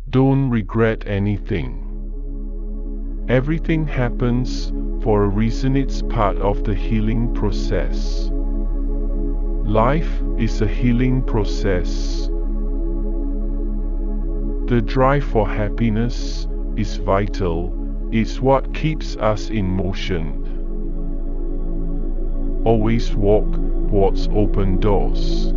Don't regret anything. Everything happens for a reason. It's part of the healing process. Life is a healing process. The drive for happiness is vital. It's what keeps us in motion. Always walk towards open doors.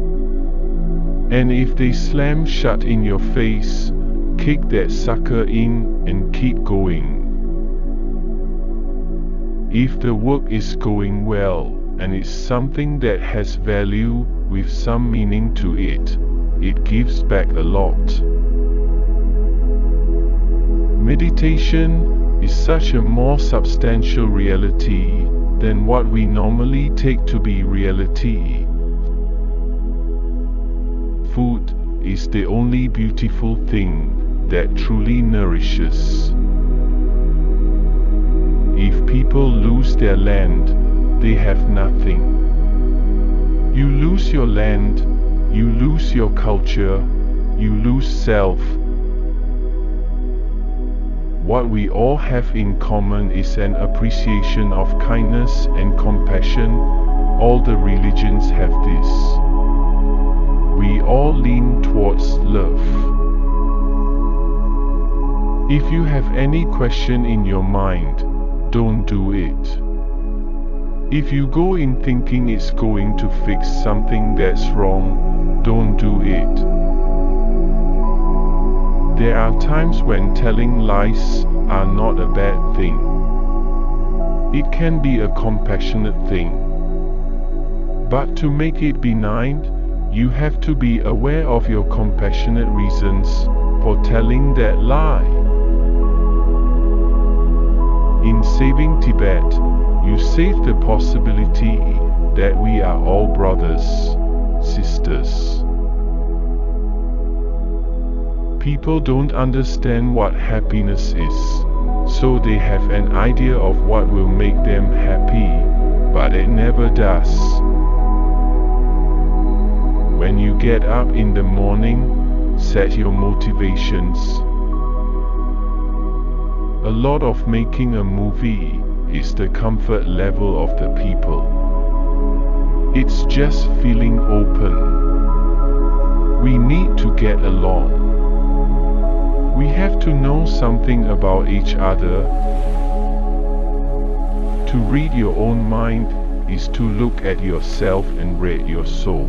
And if they slam shut in your face, kick that sucker in and keep going. If the work is going well, and it's something that has value with some meaning to it, it gives back a lot. Meditation is such a more substantial reality than what we normally take to be reality. Food is the only beautiful thing that truly nourishes. If people lose their land, they have nothing. You lose your land, you lose your culture, you lose self. What we all have in common is an appreciation of kindness and compassion. All the religions have this. We all lean towards love. If you have any question in your mind, don't do it. If you go in thinking it's going to fix something that's wrong, don't do it. There are times when telling lies are not a bad thing. It can be a compassionate thing. But to make it benign, you have to be aware of your compassionate reasons for telling that lie. In saving Tibet, you save the possibility that we are all brothers, sisters. People don't understand what happiness is, so they have an idea of what will make them happy, but it never does. When you get up in the morning, set your motivations. A lot of making a movie is the comfort level of the people. It's just feeling open. We need to get along. We have to know something about each other. To read your own mind is to look at yourself and read your soul.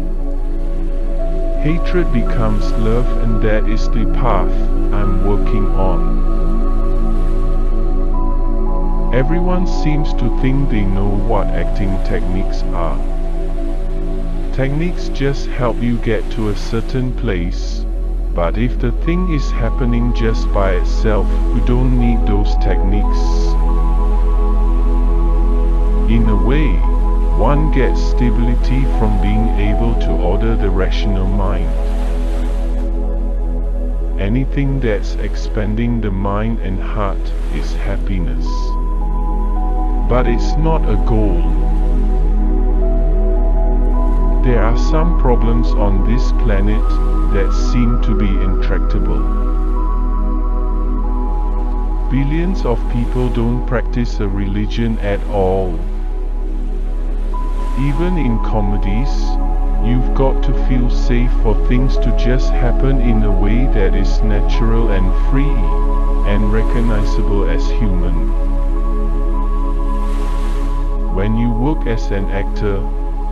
Hatred becomes love, and that is the path I'm working on. Everyone seems to think they know what acting techniques are. Techniques just help you get to a certain place, but if the thing is happening just by itself, you don't need those techniques. In a way, one gets stability from being able to order the rational mind. Anything that's expanding the mind and heart is happiness. But it's not a goal. There are some problems on this planet that seem to be intractable. Billions of people don't practice a religion at all. Even in comedies, you've got to feel safe for things to just happen in a way that is natural and free, and recognizable as human. When you work as an actor,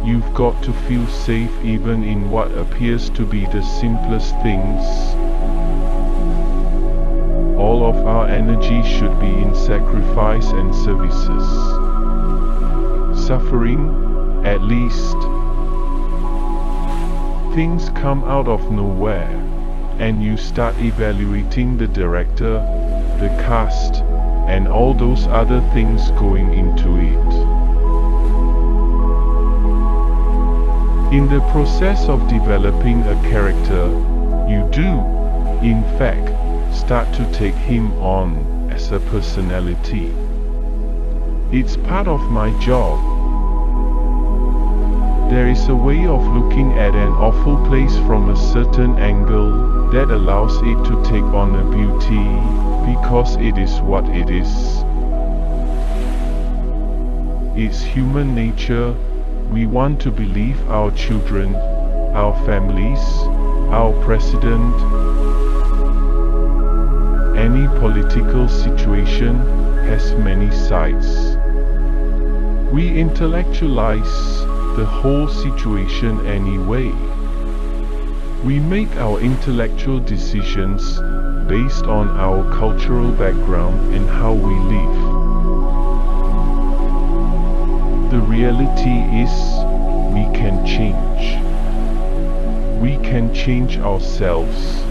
you've got to feel safe even in what appears to be the simplest things. All of our energy should be in sacrifice and services. Suffering, at least. Things come out of nowhere, and you start evaluating the director, the cast, and all those other things going into it. In the process of developing a character, you do, in fact, start to take him on as a personality. It's part of my job. There is a way of looking at an awful place from a certain angle that allows it to take on a beauty, because it is what it is. It's human nature. We want to believe our children, our families, our president. Any political situation has many sides. We intellectualize the whole situation anyway. We make our intellectual decisions based on our cultural background and how we live. The reality is, we can change. We can change ourselves.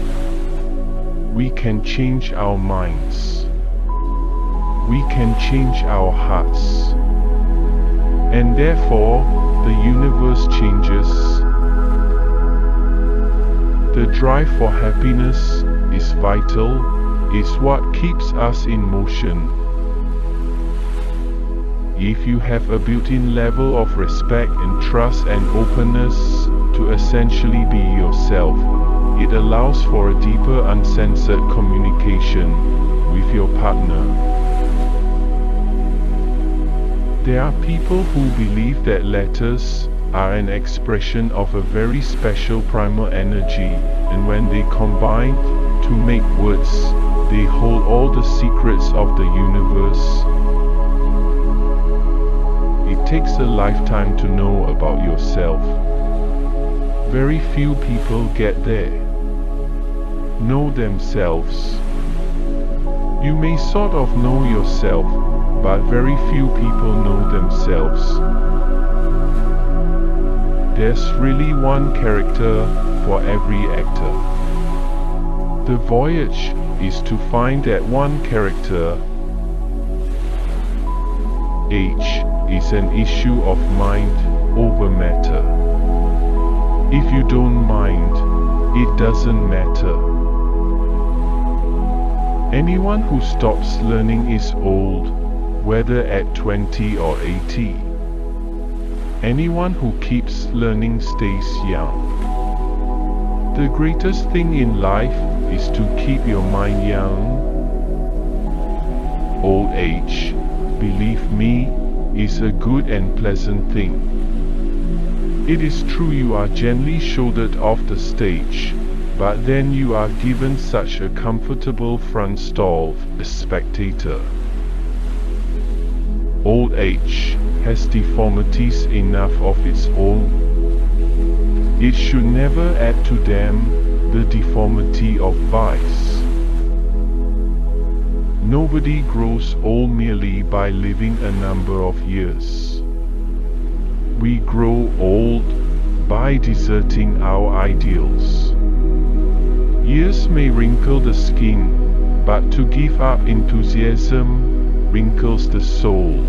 We can change our minds. We can change our hearts. And therefore, the universe changes. The drive for happiness is vital, is what keeps us in motion. If you have a built-in level of respect and trust and openness to essentially be yourself, it allows for a deeper uncensored communication with your partner. There are people who believe that letters are an expression of a very special primal energy, and when they combine to make words, they hold all the secrets of the universe. It takes a lifetime to know about yourself. Very few people get there. Know themselves. You may sort of know yourself, but very few people know themselves. There's really one character for every actor. The voyage is to find that one character. Age is an issue of mind over matter. If you don't mind, it doesn't matter. Anyone who stops learning is old, whether at 20 or 80. Anyone who keeps learning stays young. The greatest thing in life is to keep your mind young. Old age, believe me, is a good and pleasant thing. It is true you are gently shouldered off the stage, but then you are given such a comfortable front stall as spectator. Old age has deformities enough of its own. It should never add to them the deformity of vice. Nobody grows old merely by living a number of years. We grow old by deserting our ideals. Years may wrinkle the skin, but to give up enthusiasm wrinkles the soul.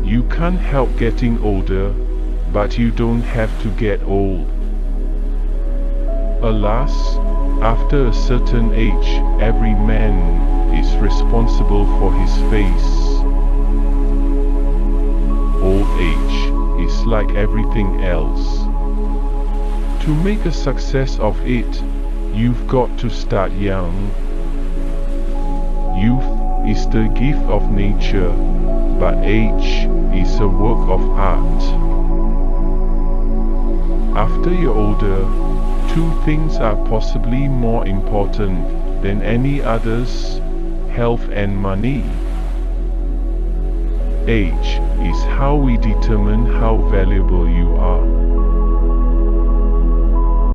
You can't help getting older, but you don't have to get old. Alas, after a certain age, every man is responsible for his face. Old age is like everything else. To make a success of it, you've got to start young. Youth is the gift of nature, but age is a work of art. After you're older, two things are possibly more important than any others: health and money. Age is how we determine how valuable